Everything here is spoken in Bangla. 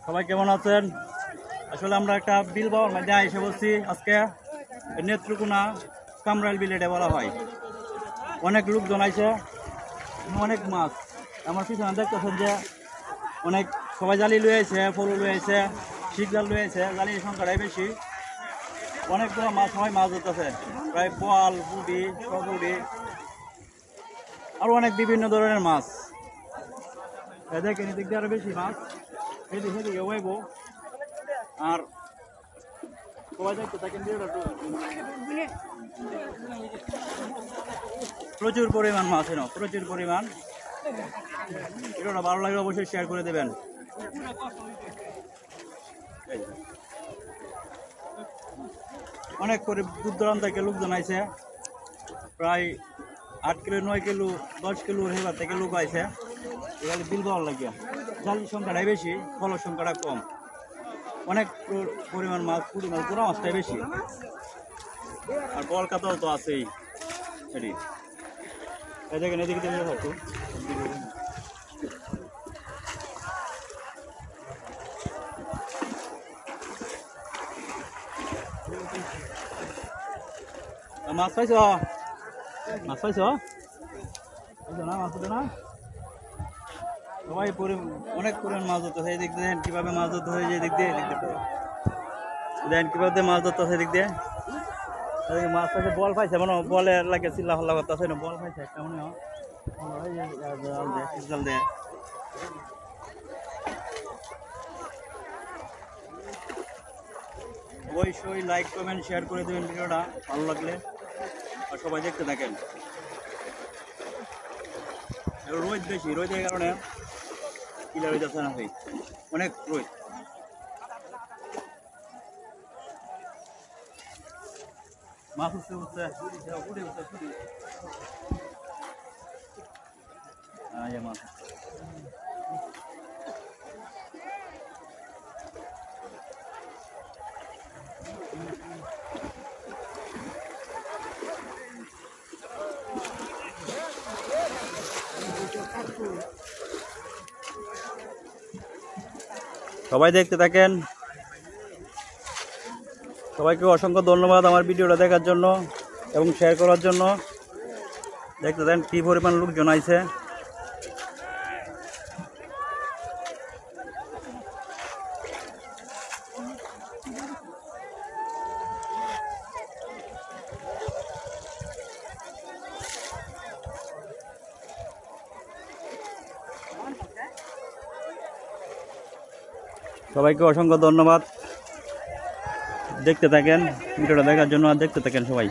সবাই কেমন আছেন? আসলে আমরা একটা বিল পাওয়ার মধ্যে এসে বলছি আজকে নেত্রকোনা কামরাইল বিল এটা বলা হয়। অনেক লোক জনাইছে, অনেক মাছ আমার পিছনে দেখতেছেন যে অনেক সবাই জালি লুয়ে আইছে, ফলু লুয়ে আইছে, শিখ জাল লুয়ে আইছে, জালির সংখ্যাটাই বেশি। অনেকগুলো মাছ সবাই মাছ ধরতেছে, প্রায় বোয়াল, পুঁটি, সরপুটি আরও অনেক বিভিন্ন ধরনের মাছ। দেখেন এদিক দিয়ে আরো বেশি মাছ, এদিকে সেদিকে ওয়াইব। আর সবাই দেখতে থাকেন, প্রচুর পরিমাণ মাছ এনো, প্রচুর পরিমাণ। ভিডিওটা ভালো লাগলে অবশ্যই শেয়ার করে দেবেন। অনেক করে দূর দূরান্ত থেকে লোকজন আইছে, প্রায় 8 কিলো 9 কিলো 10 কিলো হেবার থেকে লোক আইছে এখানে বিল পাওয়ার লাগে। জালির সংখ্যাটাই বেশি, ফলের সংখ্যাটা কম। অনেক পরিমাণ মাছ, পুরি মাছ, পুরা মাছটাই বেশি। আর বল কাতাও তো আছেই। এটি এই দেখেন এদিকে দিয়ে থাকতো মাছ পাইছ, মাছ পাইছ না, মাছ না সবাই অনেক পরিমাণ মাছ ধরতেছে। এই দিক দিয়ে কিভাবে মাছ ধরতে হয়, যে দিক দিয়ে দেখেন কিভাবে মাছ ধরতেছে। এদিক দিয়ে মাছ পাইছে, বল পাইছে মনে বলের লাগে চিল্লা হল্লা করতেছে না, বল পাইছে একটা মনে হয় জাল দিয়ে। অবশ্যই লাইক কমেন্ট শেয়ার করে দেবেন ভিডিওটা ভালো লাগলে, আর সবাই দেখতে থাকেন। রোদ বেশি, রোদের কারণে কিলা রোদ আছে না, অনেক রোদ। মাছ উঠছে উঠছে উঠে উঠছে মাছ। সবাই দেখতে থাকেন। সবাইকে অসংখ্য ধন্যবাদ আমার ভিডিওটা দেখার জন্য এবং শেয়ার করার জন্য। দেখতে থাকেন কি পরিমাণ লোকজন আইছে। সবাইকে অসংখ্য ধন্যবাদ। দেখতে থাকেন ভিডিওটা দেখার জন্য, আর দেখতে থাকেন সবাই।